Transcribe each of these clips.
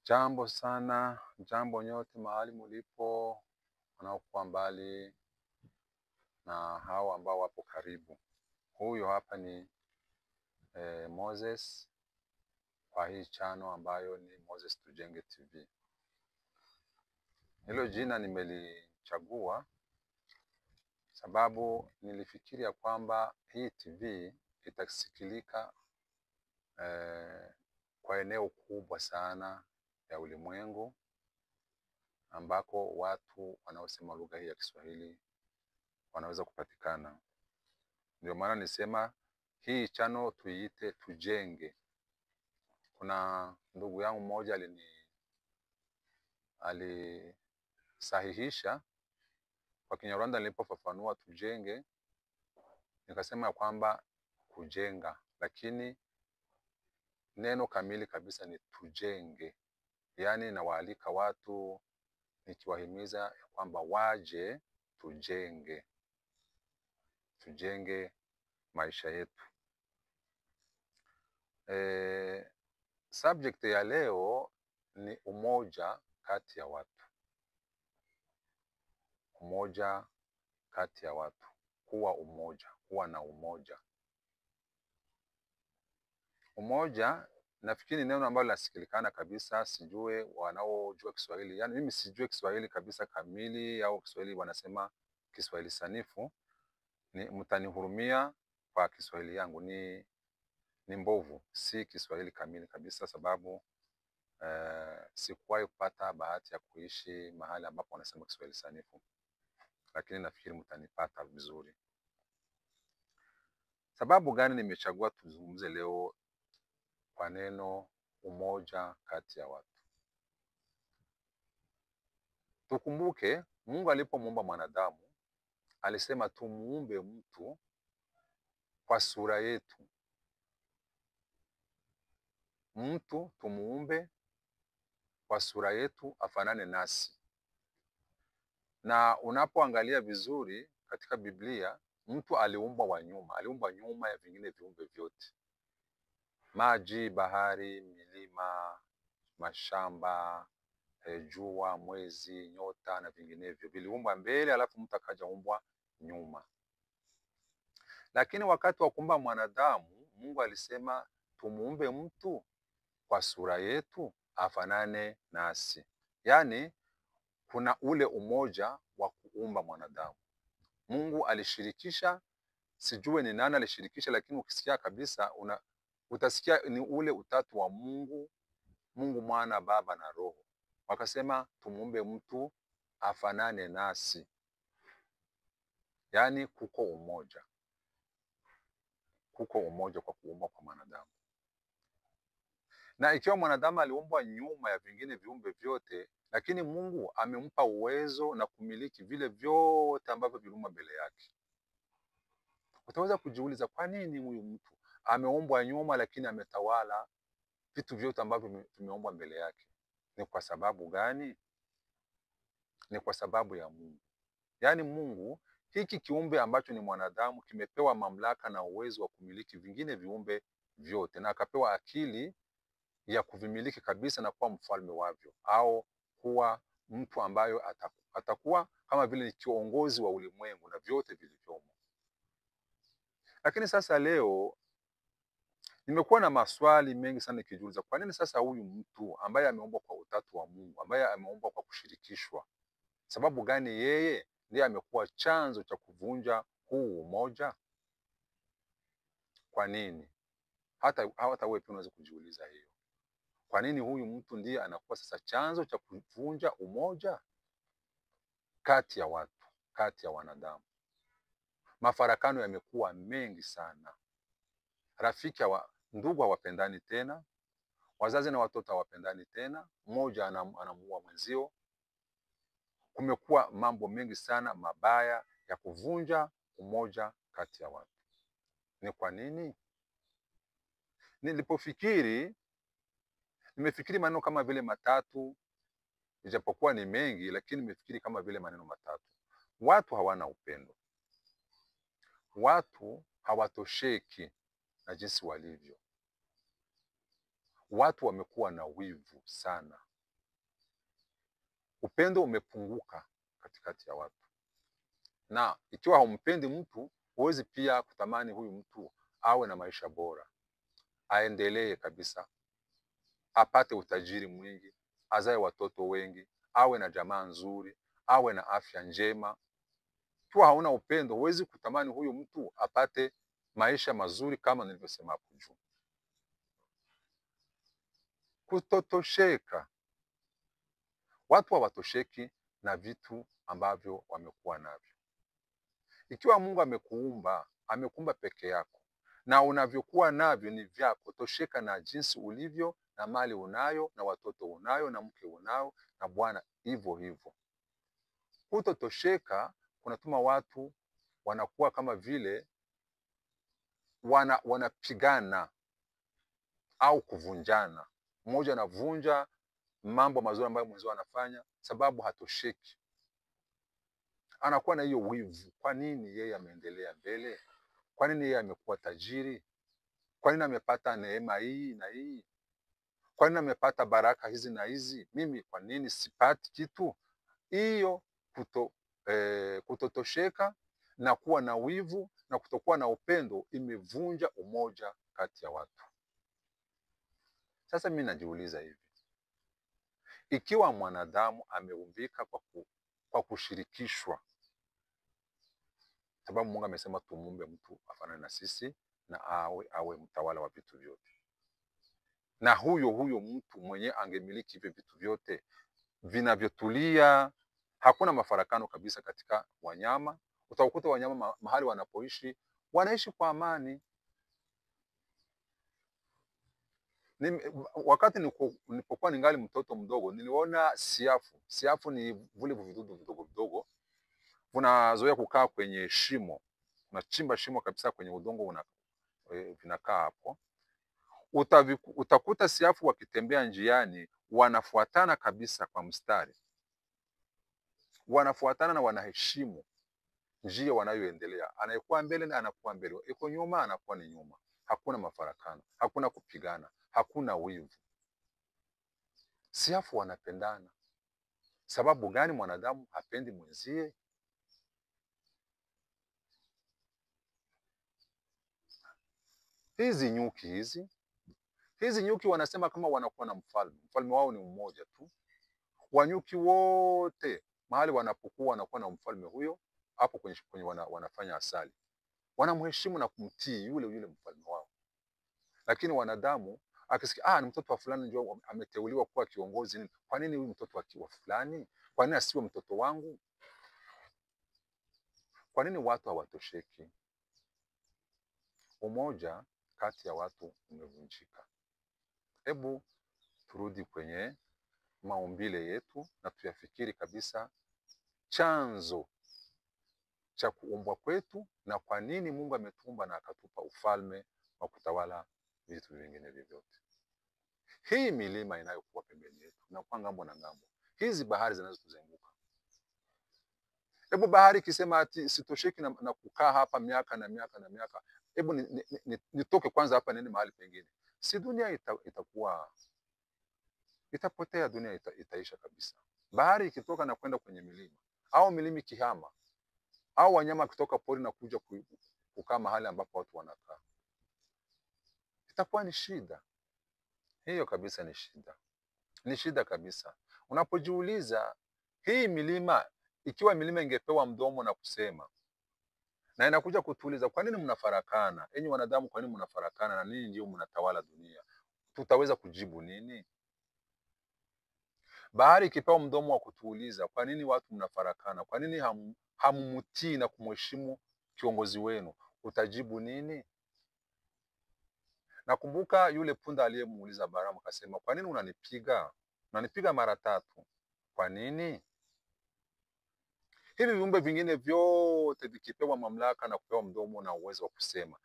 Jambo sana, jambo nyote mahali mulipo, wanaokuwa mbali na hao ambao wapo karibu. Huyo hapa ni Moses kwa hii chano ambayo ni Moses Tujenge TV. Hilo jina nimelichagua sababu nilifikiria kwamba hii TV itasikilika kwa eneo kubwa sana ya ulimwengu ambako watu wanaosema lugha hii ya Kiswahili wanaweza kupatikana. Ndio maana nisema hii chano tuiite Tujenge. Kuna ndugu yangu mmoja alisahihisha kwa Kinyarwanda nilipofafanua Tujenge, nikasema kwamba kujenga, lakini neno kamili kabisa ni Tujenge. Yaani nawaalika watu nikiwahimiza kwamba waje tujenge. Tujenge maisha yetu. Subject ya leo ni umoja kati ya watu. Umoja kati ya watu. Kuwa umoja, kuwa na umoja. Umoja nafikiri neno ambalo linasikilikana kabisa, sijue wanaojua Kiswahili. Yaani mimi sijue Kiswahili kabisa kamili au Kiswahili wanasema Kiswahili sanifu. Mtanihurumia kwa Kiswahili yangu ni mbovu, si Kiswahili kamili kabisa sababu sikuwahi kupata bahati ya kuishi mahali ambapo wanasema Kiswahili sanifu, lakini nafikiri mtanipata vizuri. Sababu gani nimechagua tuzungumze leo kwa neno umoja kati ya watu? Tukumbuke Mungu alipomuumba mwanadamu alisema tumuumbe mtu kwa sura yetu. Mtu tumuumbe kwa sura yetu afanane nasi. Na unapoangalia vizuri katika Biblia, mtu aliumbwa nyuma ya vingine viumbe vyote. Maji, bahari, milima, mashamba, jua, mwezi, nyota na vinginevyo viliumbwa mbele, alafu mtu akaja umbwa nyuma. Lakini wakati wa kuumba mwanadamu, Mungu alisema tumuumbe mtu kwa sura yetu afanane nasi. Yaani kuna ule umoja wa kuumba mwanadamu. Mungu alishirikisha, sijue ni nani alishirikisha, lakini ukisikia kabisa utasikia ni ule utatu wa Mungu, Mungu Mwana, Baba na Roho. Wakasema tumuumbe mtu afanane nasi. Yaani kuko umoja. Kuko umoja kwa kuumba kwa mwanadamu. Na ikiwa mwanadamu aliumbwa nyuma ya vingine viumbe vyote, lakini Mungu amempa uwezo na kumiliki vile vyote ambavyo viliumbwa mbele yake. Utaweza kujiuliza kwa nini huyu mtu ameumbwa nyuma lakini ametawala vitu vyote ambavyo vimeumbwa mbele yake? Ni kwa sababu gani? Ni kwa sababu ya Mungu. Yaani Mungu, hiki kiumbe ambacho ni mwanadamu kimepewa mamlaka na uwezo wa kumiliki vingine viumbe vyote, na akapewa akili ya kuvimiliki kabisa na kuwa mfalme wavyo, au kuwa mtu ambayo atakuwa kama vile ni kiongozi wa ulimwengu na vyote vilivyomo. Lakini sasa leo nimekuwa na maswali mengi sana nikijiuliza, kwa nini sasa huyu mtu ambaye ameumbwa kwa utatu wa Mungu, ambaye ameumbwa kwa kushirikishwa, sababu gani yeye ndiye amekuwa chanzo cha kuvunja huu umoja? Kwa nini? Hata wewe pia unaweza kujiuliza hiyo. Kwa nini huyu mtu ndiye anakuwa sasa chanzo cha kuvunja umoja kati ya watu, kati ya wanadamu? Mafarakano yamekuwa mengi sana. Ndugu hawapendani tena, wazazi na watoto hawapendani tena, mmoja anamuua mwenzio. Kumekuwa mambo mengi sana mabaya ya kuvunja umoja kati ya watu. Ni kwa nini? Nimefikiri maneno kama vile matatu, ijapokuwa ni mengi, lakini nimefikiri kama vile maneno matatu. Watu hawana upendo. Watu hawatosheki na jinsi walivyo. Watu wamekuwa na wivu sana. upendo umepunguka katikati ya watu. Na ikiwa haumpendi mtu, huwezi pia kutamani huyu mtu awe na maisha bora, aendelee kabisa, apate utajiri mwingi, azae watoto wengi, awe na jamaa nzuri, awe na afya njema. Ikiwa hauna upendo, huwezi kutamani huyu mtu apate maisha mazuri kama nilivyosema hapo juu. Kutotosheka. Watu hawatosheki na vitu ambavyo wamekuwa navyo. Ikiwa Mungu amekuumba peke yako na unavyokuwa navyo ni vyako, tosheka na jinsi ulivyo, na mali unayo, na watoto unayo, na mke unao, na Bwana hivyo hivyo. Kutotosheka kunatuma watu wanakuwa kama vile wanapigana au kuvunjana. Mmoja anavunja mambo mazuri ambayo mwenzao anafanya sababu hatosheki. Anakuwa na hiyo wivu. Kwa nini yeye ameendelea mbele? Kwa nini yeye amekuwa tajiri? Kwa nini amepata neema hii na hii? Kwa nini amepata baraka hizi na hizi? Mimi kwa nini sipati kitu? Hiyo kutotosheka na kuwa na wivu na kutokuwa na upendo imevunja umoja kati ya watu. Sasa mimi najiuliza hivi, ikiwa mwanadamu ameumbika kwa kushirikishwa, sababu Mungu amesema tumuumbe mtu afanane na sisi na awe mtawala wa vitu vyote, na huyo mtu mwenye angemiliki hivyo vitu vyote vinavyotulia, hakuna mafarakano kabisa katika wanyama. Utakuta wanyama mahali wanapoishi wanaishi kwa amani. Wakati nilipokuwa ningali mtoto mdogo niliona siafu. Siafu ni vile vidudu vidogo vidogo vinazoea kukaa kwenye shimo. Unachimba shimo kabisa kwenye udongo, vinakaa hapo. Utakuta siafu wakitembea njiani wanafuatana kabisa kwa mstari. Wanafuatana na wanaheshimu njia wanayoendelea. Anayekuwa mbele na anakuwa mbele, yuko nyuma anakuwa ni nyuma. Hakuna mafarakano, hakuna kupigana, hakuna wivu. Siafu wanapendana. Sababu gani mwanadamu hapendi mwenzie? Hizi nyuki wanasema kama wanakuwa na mfalme wao ni mmoja tu. Wanyuki wote mahali wanapokuwa wanakuwa na mfalme huyo, hapo kwenye wanafanya asali. Wanamheshimu na kumtii yule mfalme wao. Lakini wanadamu akisikia ni mtoto wa fulani ndio ameteuliwa kuwa kiongozi, kwa nini huyu mtoto wa fulani? Kwa nini asiwe mtoto wangu? Kwa nini watu hawatosheki? Umoja kati ya watu umevunjika. Hebu turudi kwenye maumbile yetu na tuyafikiri kabisa chanzo cha kuumbwa kwetu na kwa nini Mungu ametuumba na akatupa ufalme wa kutawala vitu vingine vyote. Hii milima inayokuwa pembeni yetu na kwa ngambo na ngambo, hizi bahari zinazotuzunguka. Hebu bahari kisema ati sitosheki na kukaa hapa miaka na miaka na miaka, hebu nitoke kwanza hapa nini mahali pengine. Si dunia itapotea, dunia itaisha kabisa. Bahari ikitoka na kwenda kwenye milima, au milima ikihama, au wanyama kutoka pori na kuja kukaa mahali ambapo watu wanakaa, itakuwa ni shida. Hiyo kabisa ni shida. Ni shida kabisa. Unapojiuliza hii milima, ikiwa milima ingepewa mdomo na kusema, na inakuja kutuuliza kwa nini mnafarakana? Enyi wanadamu, kwa nini mnafarakana na nini ndio mnatawala dunia? Tutaweza kujibu nini? Bahari ikipewa mdomo wa kutuuliza kwa nini watu mnafarakana? Kwa nini hamumutii na kumheshimu kiongozi wenu? Utajibu nini? Nakumbuka yule punda aliyemuuliza Balamu akasema, kwa nini unanipiga? Unanipiga mara 3. Kwa nini? Hivi viumbe vingine vyote vikipewa mamlaka na kupewa mdomo na uwezo wa kusema,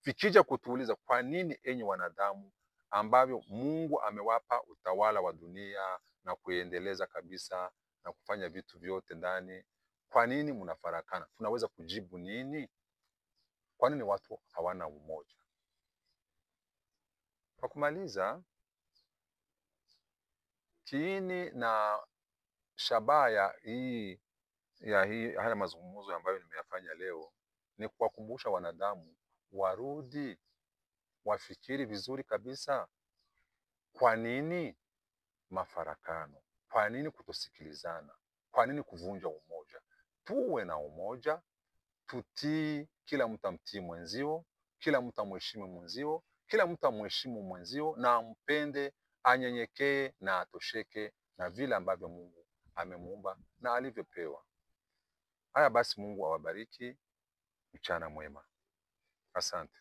vikija kutuuliza kwa nini enyi wanadamu ambavyo Mungu amewapa utawala wa dunia na kuendeleza kabisa na kufanya vitu vyote ndani, kwa nini mnafarakana? Tunaweza kujibu nini? Kwa nini watu hawana umoja? Kwa kumaliza, kiini na shabaha haya mazungumzo ambayo nimeyafanya leo ni kuwakumbusha wanadamu warudi wafikiri vizuri kabisa. Kwa nini mafarakano? Kwa nini kutosikilizana? Kwa nini kuvunja umoja? Tuwe na umoja, tutii, kila mtu amtii mwenzio, kila mtu amheshimu mwenzio, kila mtu amheshimu mwenzio na ampende, anyenyekee na atosheke na vile ambavyo Mungu amemuumba na alivyopewa. Haya basi, Mungu awabariki. Mchana mwema. Asante.